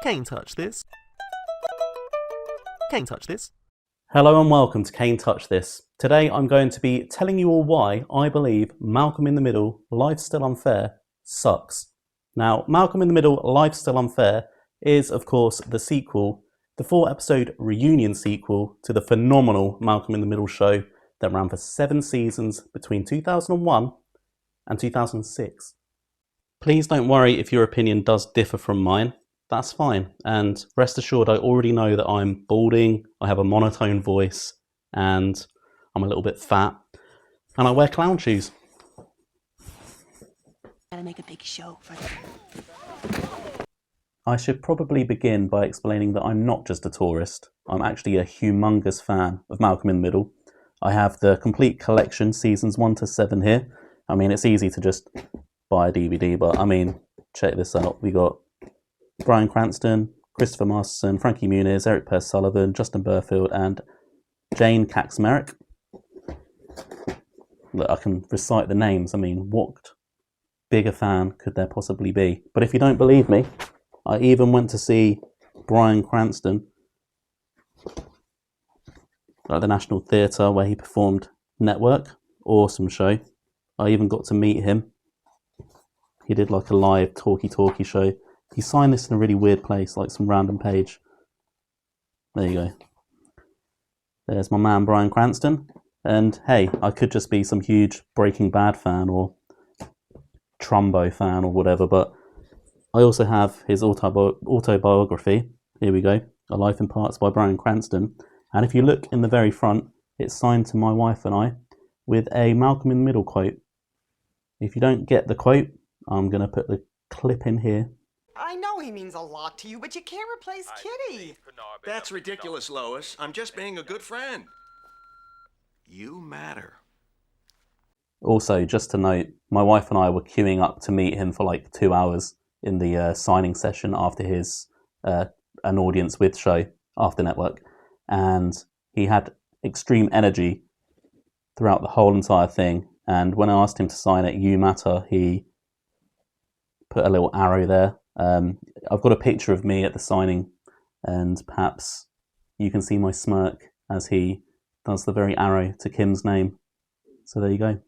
Kane touch this. Kane touch this. Hello and welcome to Kane Touch This. Today I'm going to be telling you all why I believe Malcolm in the Middle, Life's Still Unfair sucks. Now, Malcolm in the Middle, Life's Still Unfair is, of course, the sequel, the 4-episode reunion sequel to the phenomenal Malcolm in the Middle show that ran for 7 seasons between 2001 and 2006. Please don't worry if your opinion does differ from mine. That's fine, and rest assured I already know that I'm balding, I have a monotone voice, and I'm a little bit fat, and I wear clown shoes. Gotta make a big show for them. I should probably begin by explaining that I'm not just a tourist, I'm actually a humongous fan of Malcolm in the Middle. I have the complete collection, seasons 1 to 7 here. I mean, it's easy to just buy a DVD, but I mean, check this out. We got Bryan Cranston, Christopher Masterson, Frankie Muniz, Eric Pearce Sullivan, Justin Burfield, and Jane Kaczmarek. Look, I can recite the names. I mean, what bigger fan could there possibly be? But if you don't believe me, I even went to see Bryan Cranston at the National Theatre where he performed Network. Awesome show. I even got to meet him. He did like a live talkie show. He signed this in a really weird place, like some random page. There you go. There's my man Bryan Cranston. And hey, I could just be some huge Breaking Bad fan or Trumbo fan or whatever, but I also have his autobiography. Here we go. A Life in Parts by Bryan Cranston. And if you look in the very front, it's signed to my wife and I with a Malcolm in the Middle quote. If you don't get the quote, I'm going to put the clip in here. I know he means a lot to you, but you can't replace Kitty. That's ridiculous, Lois. I'm just being a good friend. You matter. Also, just to note, my wife and I were queuing up to meet him for like 2 hours in the signing session after his An Audience With show, after Network. And he had extreme energy throughout the whole entire thing. And when I asked him to sign it, You Matter, he put a little arrow there. I've got a picture of me at the signing, and perhaps you can see my smirk as he does the very arrow to Kim's name. So there you go.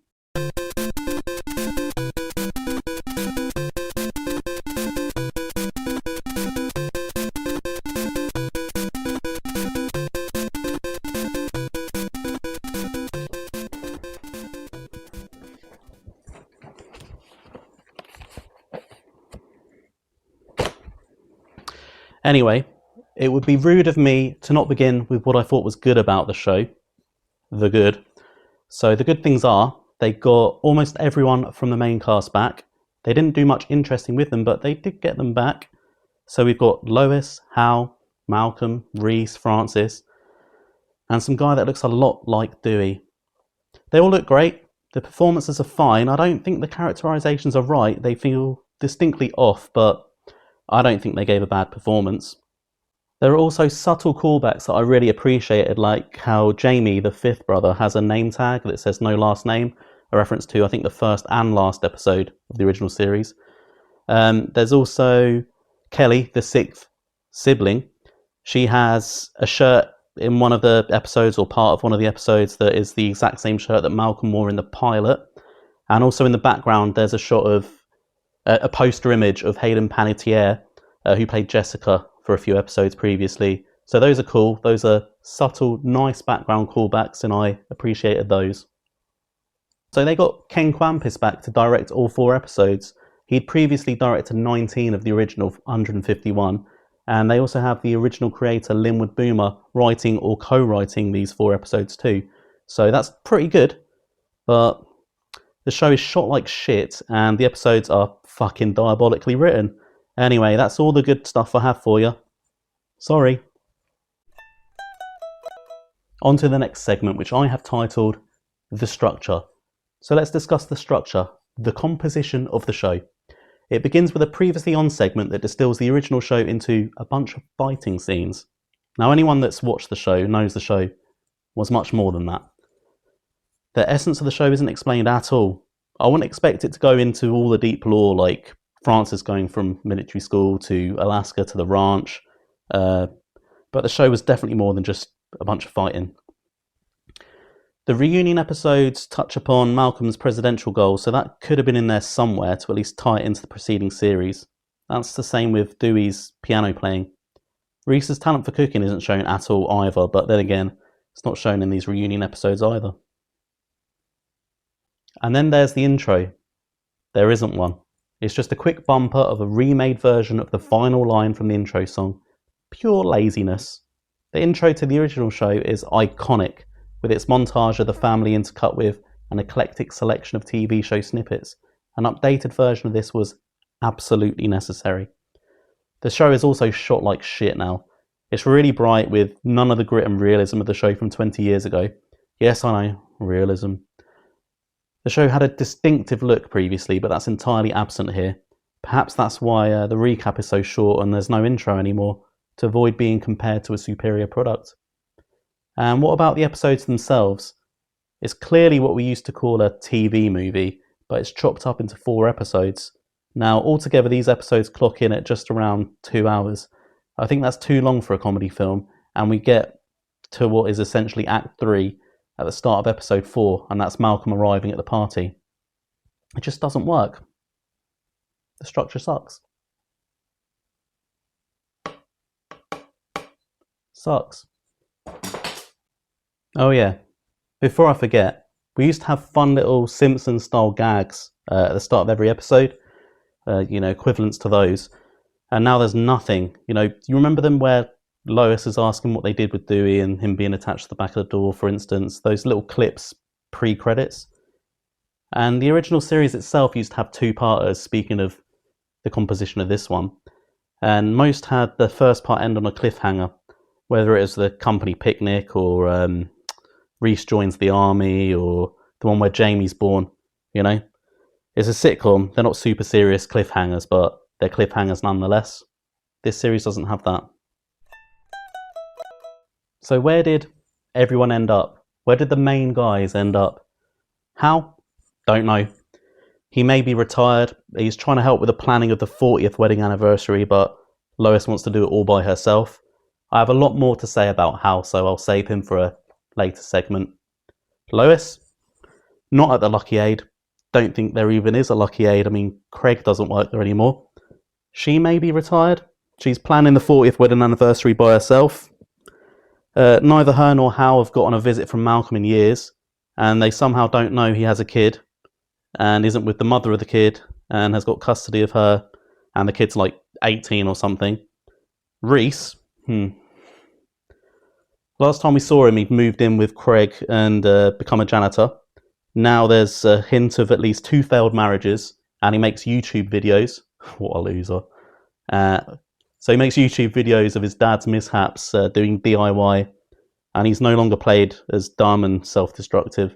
Anyway, it would be rude of me to not begin with what I thought was good about the show. The good. So the good things are, they got almost everyone from the main cast back. They didn't do much interesting with them, but they did get them back. So we've got Lois, Hal, Malcolm, Reese, Francis, and some guy that looks a lot like Dewey. They all look great. The performances are fine. I don't think the characterizations are right. They feel distinctly off, but I don't think they gave a bad performance. There are also subtle callbacks that I really appreciated, like how Jamie, the 5th brother, has a name tag that says no last name, a reference to, I think, the first and last episode of the original series. There's also Kelly, the 6th sibling. She has a shirt in one of the episodes, or part of one of the episodes, that is the exact same shirt that Malcolm wore in the pilot. And also in the background, there's a shot of a poster image of Hayden Panettiere, who played Jessica for a few episodes previously. So those are cool. Those are subtle, nice background callbacks, and I appreciated those. So they got Ken Kwampis back to direct all 4 episodes. He'd previously directed 19 of the original 151, and they also have the original creator Linwood Boomer writing or co-writing these 4 episodes too. So that's pretty good, but the show is shot like shit, and the episodes are fucking diabolically written. Anyway, that's all the good stuff I have for you. Sorry. On to the next segment, which I have titled The Structure. So let's discuss the structure, the composition of the show. It begins with a previously on segment that distills the original show into a bunch of fighting scenes. Now, anyone that's watched the show knows the show was much more than that. The essence of the show isn't explained at all. I wouldn't expect it to go into all the deep lore like Francis going from military school to Alaska to the ranch. But the show was definitely more than just a bunch of fighting. The reunion episodes touch upon Malcolm's presidential goals, so that could have been in there somewhere to at least tie it into the preceding series. That's the same with Dewey's piano playing. Reese's talent for cooking isn't shown at all either, but then again, it's not shown in these reunion episodes either. And then there's the intro. There isn't one. It's just a quick bumper of a remade version of the final line from the intro song. Pure laziness. The intro to the original show is iconic, with its montage of the family intercut with an eclectic selection of TV show snippets. An updated version of this was absolutely necessary. The show is also shot like shit now. It's really bright with none of the grit and realism of the show from 20 years ago. Yes, I know, realism. The show had a distinctive look previously, but that's entirely absent here. Perhaps that's why the recap is so short and there's no intro anymore, to avoid being compared to a superior product. And what about the episodes themselves? It's clearly what we used to call a TV movie, but it's chopped up into 4 episodes. Now, altogether, these episodes clock in at just around 2 hours. I think that's too long for a comedy film, and we get to what is essentially Act 3 at the start of episode 4, and that's Malcolm arriving at the party. It just doesn't work. The structure sucks. Sucks. Oh yeah, before I forget, we used to have fun little Simpsons-style gags at the start of every episode, equivalents to those, and now there's nothing. You remember them where Lois is asking what they did with Dewey and him being attached to the back of the door, for instance, those little clips pre-credits. And the original series itself used to have 2-parters, speaking of the composition of this one, and most had the first part end on a cliffhanger, whether it was the company picnic or Reese joins the army or the one where Jamie's born. It's a sitcom. They're not super serious cliffhangers, but they're cliffhangers nonetheless. This series doesn't have that. So where did everyone end up? Where did the main guys end up? How? Don't know. He may be retired. He's trying to help with the planning of the 40th wedding anniversary, but Lois wants to do it all by herself. I have a lot more to say about Hal, so I'll save him for a later segment. Lois? Not at the Lucky Aid. Don't think there even is a Lucky Aid. I mean, Craig doesn't work there anymore. She may be retired. She's planning the 40th wedding anniversary by herself. Neither her nor Hal have got on a visit from Malcolm in years, and they somehow don't know he has a kid, and isn't with the mother of the kid, and has got custody of her, and the kid's like 18 or something. Reese? Last time we saw him, he'd moved in with Craig and become a janitor. Now there's a hint of at least 2 failed marriages, and he makes YouTube videos. What a loser. So he makes YouTube videos of his dad's mishaps doing DIY, and he's no longer played as dumb and self-destructive.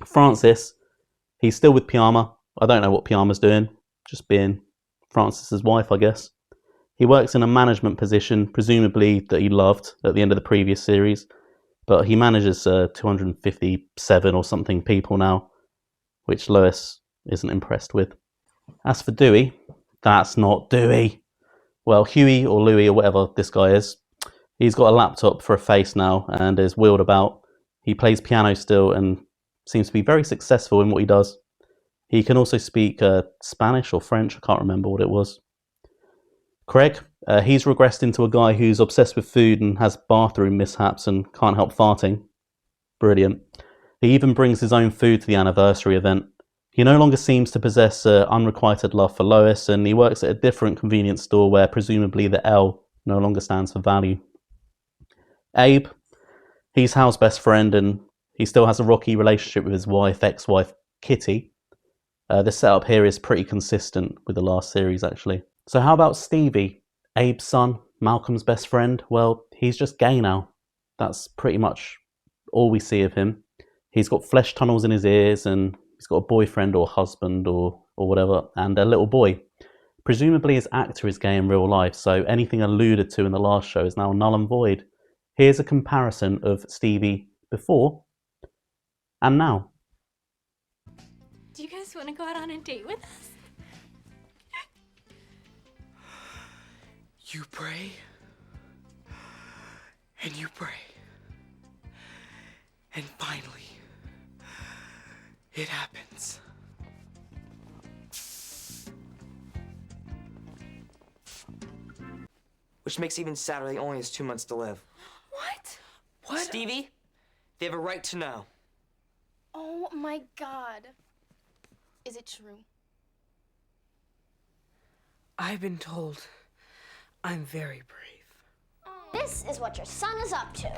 Francis, he's still with Pyama. I don't know what Pyama's doing, just being Francis's wife, I guess. He works in a management position, presumably that he loved at the end of the previous series, but he manages 257 or something people now, which Lois isn't impressed with. As for Dewey, that's not Dewey. Well, Huey or Louie or whatever this guy is, he's got a laptop for a face now and is wheeled about. He plays piano still and seems to be very successful in what he does. He can also speak Spanish or French, I can't remember what it was. Craig, he's regressed into a guy who's obsessed with food and has bathroom mishaps and can't help farting. Brilliant. He even brings his own food to the anniversary event. He no longer seems to possess unrequited love for Lois, and he works at a different convenience store where presumably the L no longer stands for value. Abe, he's Hal's best friend, and he still has a rocky relationship with his ex-wife, Kitty. The setup here is pretty consistent with the last series, actually. So how about Stevie, Abe's son, Malcolm's best friend? Well, he's just gay now. That's pretty much all we see of him. He's got flesh tunnels in his ears, and he's got a boyfriend or husband or whatever, and a little boy. Presumably his actor is gay in real life, so anything alluded to in the last show is now null and void. Here's a comparison of Stevie before and now. Do you guys want to go out on a date with us? You pray, and you pray, and finally, it happens. Which makes it even sadder that he only has 2 months to live. What? What? Stevie, they have a right to know. Oh my God. Is it true? I've been told I'm very brave. This is what your son is up to.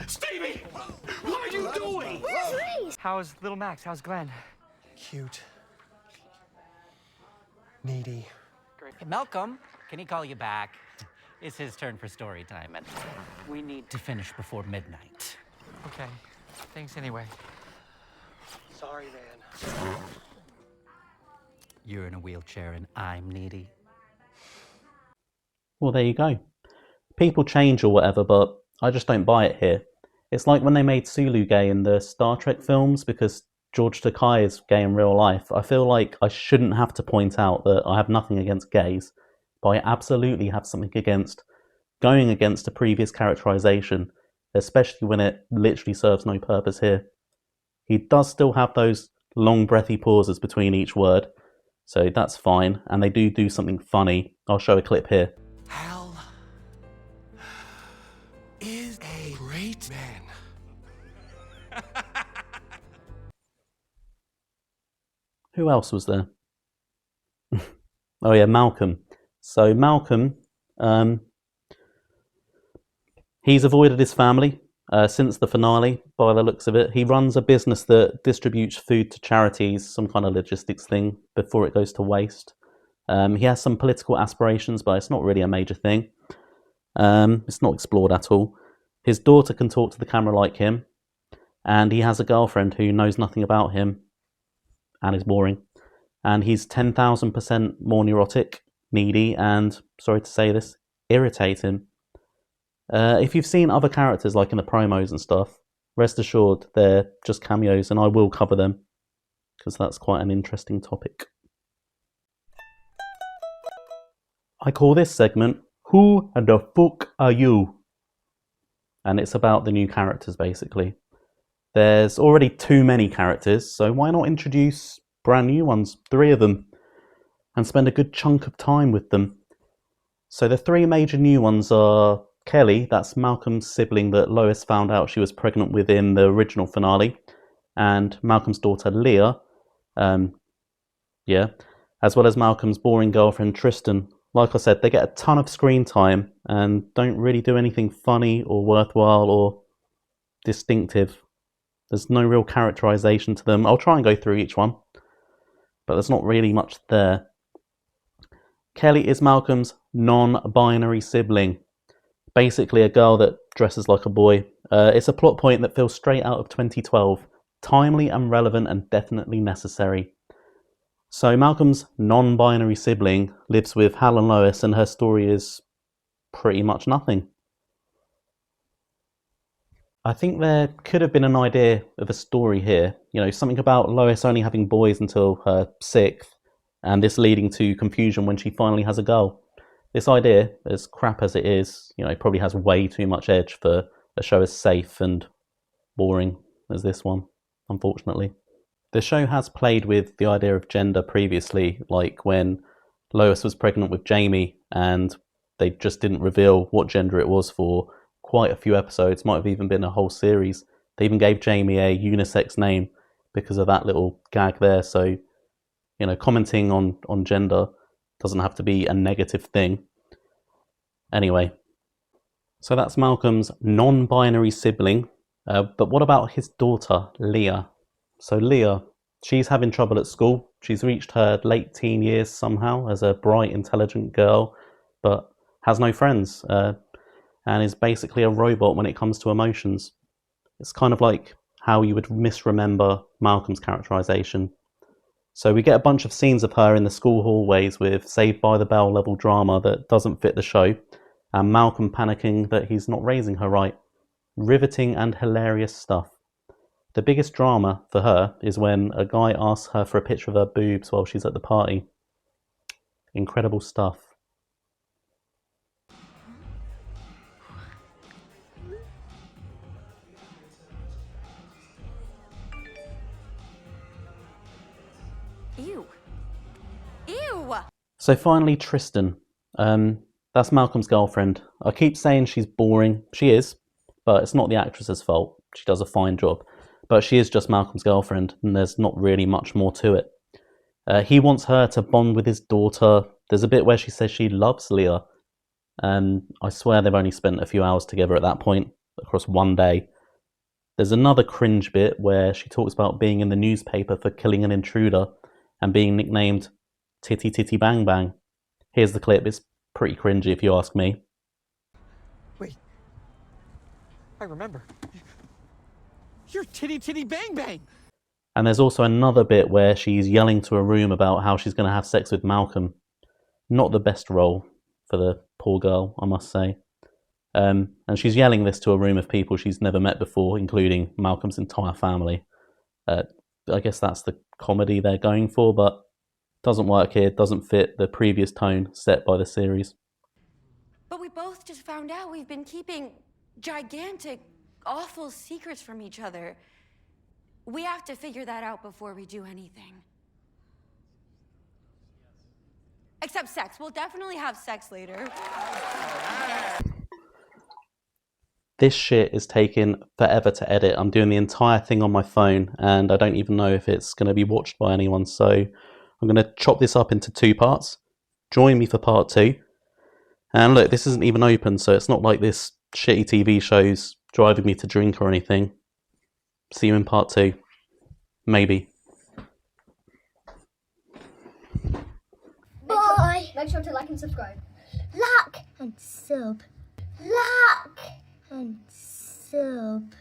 Stevie! What are you doing? Where's Reese? How's little Max? How's Glenn? Cute. Needy. Hey, Malcolm, can he call you back? It's his turn for story time, and we need to finish before midnight. Okay. Thanks anyway. Sorry, man. You're in a wheelchair and I'm needy. Well, there you go. People change or whatever, but I just don't buy it here. It's like when they made Sulu gay in the Star Trek films because George Takei is gay in real life. I feel like I shouldn't have to point out that I have nothing against gays, but I absolutely have something against going against a previous characterization, especially when it literally serves no purpose here. He does still have those long breathy pauses between each word, so that's fine, and they do something funny. I'll show a clip here. Hal is a great man. Who else was there? Oh yeah, Malcolm. So Malcolm, he's avoided his family since the finale, by the looks of it. He runs a business that distributes food to charities, some kind of logistics thing, before it goes to waste. He has some political aspirations, but it's not really a major thing. It's not explored at all. His daughter can talk to the camera like him, and he has a girlfriend who knows nothing about him and is boring. And he's 10,000% more neurotic, needy, and, sorry to say this, irritating. If you've seen other characters like in the promos and stuff, rest assured they're just cameos, and I will cover them because that's quite an interesting topic. I call this segment Who the Fuck Are You? And it's about the new characters basically. There's already too many characters, so why not introduce brand new ones, 3 of them, and spend a good chunk of time with them. So the 3 major new ones are Kelly, that's Malcolm's sibling that Lois found out she was pregnant with in the original finale, and Malcolm's daughter Leah, as well as Malcolm's boring girlfriend Tristan. Like I said, they get a ton of screen time and don't really do anything funny or worthwhile or distinctive. There's no real characterization to them. I'll try and go through each one, but there's not really much there. Kelly is Malcolm's non-binary sibling. Basically a girl that dresses like a boy. It's a plot point that feels straight out of 2012. Timely and relevant and definitely necessary. So Malcolm's non-binary sibling lives with Hal and Lois, and her story is pretty much nothing. I think there could have been an idea of a story here. You know, something about Lois only having boys until her 6th, and this leading to confusion when she finally has a girl. This idea, as crap as it is, you know, probably has way too much edge for a show as safe and boring as this one, unfortunately. The show has played with the idea of gender previously, like when Lois was pregnant with Jamie and they just didn't reveal what gender it was for quite a few episodes, might have even been a whole series. They even gave Jamie a unisex name because of that little gag there. So, you know, commenting on gender doesn't have to be a negative thing. Anyway, so that's Malcolm's non-binary sibling. But what about his daughter, Leah? So Leah, she's having trouble at school. She's reached her late teen years somehow as a bright, intelligent girl, but has no friends, and is basically a robot when it comes to emotions. It's kind of like how you would misremember Malcolm's characterization. So we get a bunch of scenes of her in the school hallways with Saved by the Bell level drama that doesn't fit the show, and Malcolm panicking that he's not raising her right. Riveting and hilarious stuff. The biggest drama for her is when a guy asks her for a picture of her boobs while she's at the party. Incredible stuff. Ew! So finally, Tristan. That's Malcolm's girlfriend. I keep saying she's boring. She is, but it's not the actress's fault. She does a fine job. But she is just Malcolm's girlfriend, and there's not really much more to it. He wants her to bond with his daughter. There's a bit where she says she loves Leah. And I swear they've only spent a few hours together at that point, across one day. There's another cringe bit where she talks about being in the newspaper for killing an intruder and being nicknamed Titty Titty Bang Bang. Here's the clip. It's pretty cringy if you ask me. Wait. I remember. You're Titty Titty Bang Bang! And there's also another bit where she's yelling to a room about how she's going to have sex with Malcolm. Not the best role for the poor girl, I must say. And she's yelling this to a room of people she's never met before, including Malcolm's entire family. I guess that's the comedy they're going for, but doesn't work here, doesn't fit the previous tone set by the series. But we both just found out we've been keeping gigantic, awful secrets from each other. We have to figure that out before we do anything. Except sex. We'll definitely have sex later. This shit is taking forever to edit. I'm doing the entire thing on my phone, and I don't even know if it's going to be watched by anyone, so I'm going to chop this up into 2 parts. Join me for part 2. And look, this isn't even open, so it's not like this shitty TV show's driving me to drink or anything. See you in part 2. Maybe. Bye. Make sure to like and subscribe. Like and sub. Like and sub.